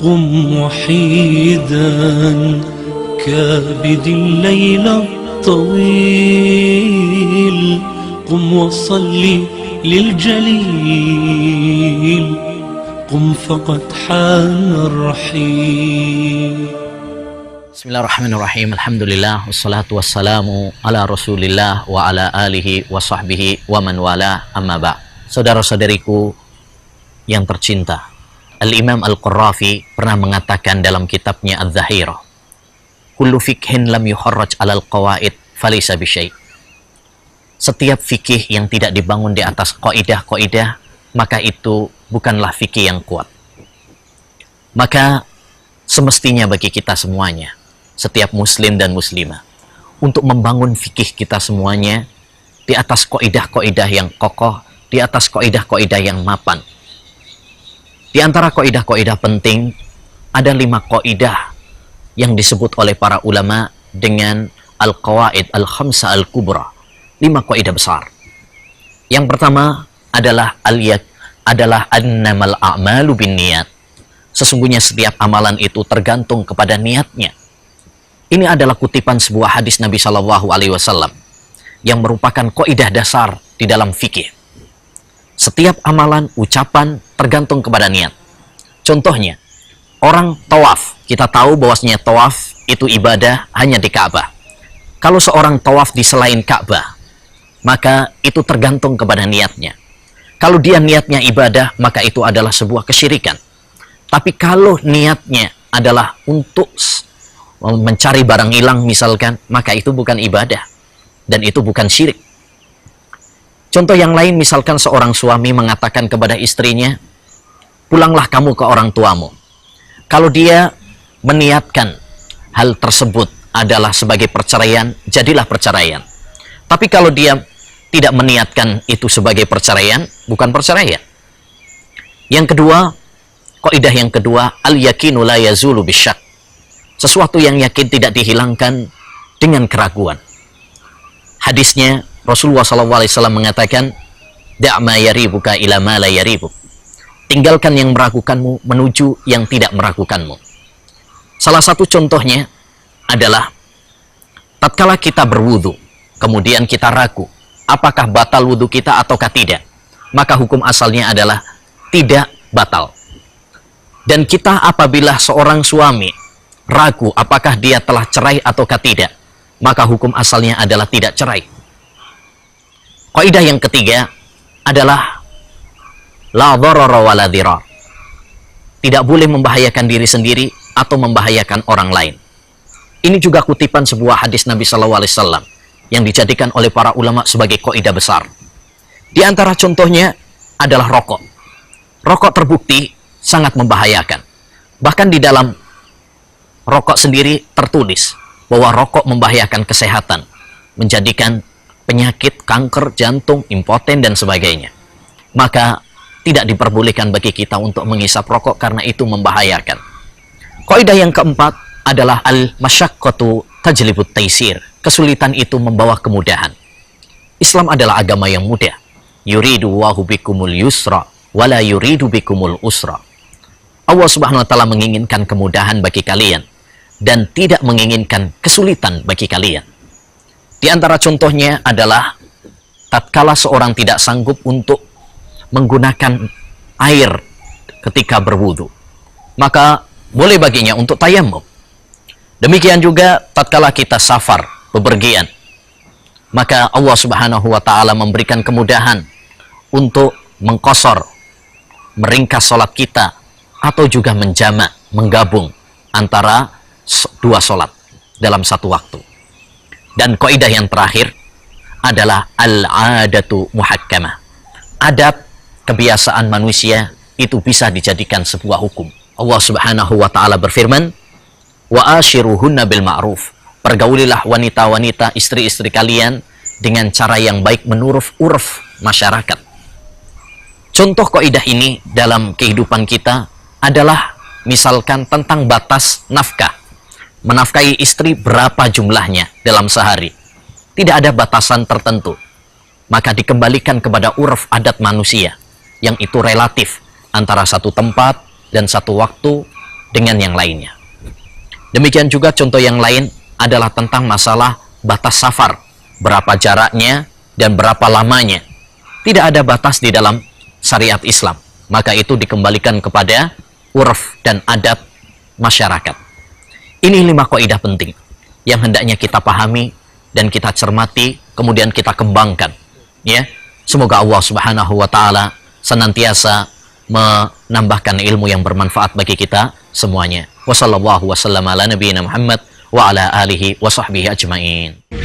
قم وحيدا كابد الليل الطويل قم وصلي للجليل قم فقد حان الرحيل. Bismillahirrahmanirrahim. Alhamdulillah wassalatu wassalamu ala Rasulillah wa ala alihi wa sahbihi wa man wala amma ba'. Saudara-saudariku yang tercinta, Al-Imam Al-Qurrafi pernah mengatakan dalam kitabnya Az-Zahirah, kullu fikhin lam yuharraj alal qawaid falaysa bisyai'. Setiap fikih yang tidak dibangun di atas kaidah-kaidah, maka itu bukanlah fikih yang kuat. Maka semestinya bagi kita semuanya, setiap muslim dan muslimah, untuk membangun fikih kita semuanya di atas kaidah-kaidah yang kokoh, di atas kaidah-kaidah yang mapan. Di antara kaidah-kaidah penting, ada 5 kaidah yang disebut oleh para ulama dengan al-qawaid al-khamsa al-kubra, 5 kaidah besar. Yang pertama adalah annamal a'malu binniyat. Sesungguhnya setiap amalan itu tergantung kepada niatnya. Ini adalah kutipan sebuah hadis Nabi Shallallahu Alaihi Wasallam yang merupakan kaidah dasar di dalam fikih. Setiap amalan, ucapan tergantung kepada niat. Contohnya, orang tawaf. Kita tahu bahwasanya tawaf itu ibadah hanya di Ka'bah. Kalau seorang tawaf di selain Ka'bah, maka itu tergantung kepada niatnya. Kalau dia niatnya ibadah, maka itu adalah sebuah kesyirikan. Tapi kalau niatnya adalah untuk mencari barang hilang misalkan, maka itu bukan ibadah. Dan itu bukan syirik. Contoh yang lain, misalkan seorang suami mengatakan kepada istrinya, pulanglah kamu ke orang tuamu. Kalau dia meniatkan hal tersebut adalah sebagai perceraian, jadilah perceraian. Tapi kalau dia tidak meniatkan itu sebagai perceraian, bukan perceraian. Yang kedua, kaidah yang kedua, al-yakinu la yazulu bisyak. Sesuatu yang yakin tidak dihilangkan dengan keraguan. Hadisnya, Rasulullah SAW mengatakan, da'ma yaribuka ila ma la yaribuk. Tinggalkan yang meragukanmu menuju yang tidak meragukanmu. Salah satu contohnya adalah tatkala kita berwudu, kemudian kita ragu, apakah batal wudu kita ataukah tidak? Maka hukum asalnya adalah tidak batal. Dan kita apabila seorang suami ragu apakah dia telah cerai ataukah tidak, maka hukum asalnya adalah tidak cerai. Kaidah yang ketiga adalah la dharara wa la dhirar. Tidak boleh membahayakan diri sendiri atau membahayakan orang lain. Ini juga kutipan sebuah hadis Nabi SAW yang dijadikan oleh para ulama sebagai kaidah besar. Di antara contohnya adalah rokok. Rokok terbukti sangat membahayakan. Bahkan di dalam rokok sendiri tertulis bahwa rokok membahayakan kesehatan, menjadikan penyakit kanker, jantung, impoten, dan sebagainya. Maka tidak diperbolehkan bagi kita untuk menghisap rokok karena itu membahayakan. Kaidah yang keempat adalah al-masyaqqatu tajlibut taisir. Kesulitan itu membawa kemudahan. Islam adalah agama yang mudah. Yuridu wahu bikumul yusra wala yuridu bikumul usra. Allah Subhanahu wa taala menginginkan kemudahan bagi kalian dan tidak menginginkan kesulitan bagi kalian. Di antara contohnya adalah tatkala seorang tidak sanggup untuk menggunakan air ketika berwudu, maka boleh baginya untuk tayammum. Demikian juga tatkala kita safar, bepergian, maka Allah Subhanahu wa taala memberikan kemudahan untuk mengqashar, meringkas salat kita, atau juga menjamak, menggabung antara 2 salat dalam satu waktu. Dan kaidah yang terakhir adalah al-adatu muhakkamah. Adab, kebiasaan manusia itu bisa dijadikan sebuah hukum. Allah Subhanahu wa taala berfirman, wa ashiruhunna bil ma'ruf. Pergaulilah wanita-wanita, istri-istri kalian dengan cara yang baik menurut urf masyarakat. Contoh kaidah ini dalam kehidupan kita adalah misalkan tentang batas nafkah. Menafkahi istri berapa jumlahnya dalam sehari. Tidak ada batasan tertentu. Maka dikembalikan kepada urf adat manusia, yang itu relatif antara satu tempat dan satu waktu dengan yang lainnya. Demikian juga contoh yang lain adalah tentang masalah batas safar, berapa jaraknya dan berapa lamanya. Tidak ada batas di dalam syariat Islam, maka itu dikembalikan kepada urf dan adat masyarakat. Ini 5 kaidah penting yang hendaknya kita pahami dan kita cermati, kemudian kita kembangkan. Ya, semoga Allah Subhanahu wa taala senantiasa menambahkan ilmu yang bermanfaat bagi kita semuanya. Wassallallahu wasallam ala nabiyina Muhammad wa ala alihi wa sahbihi ajmain.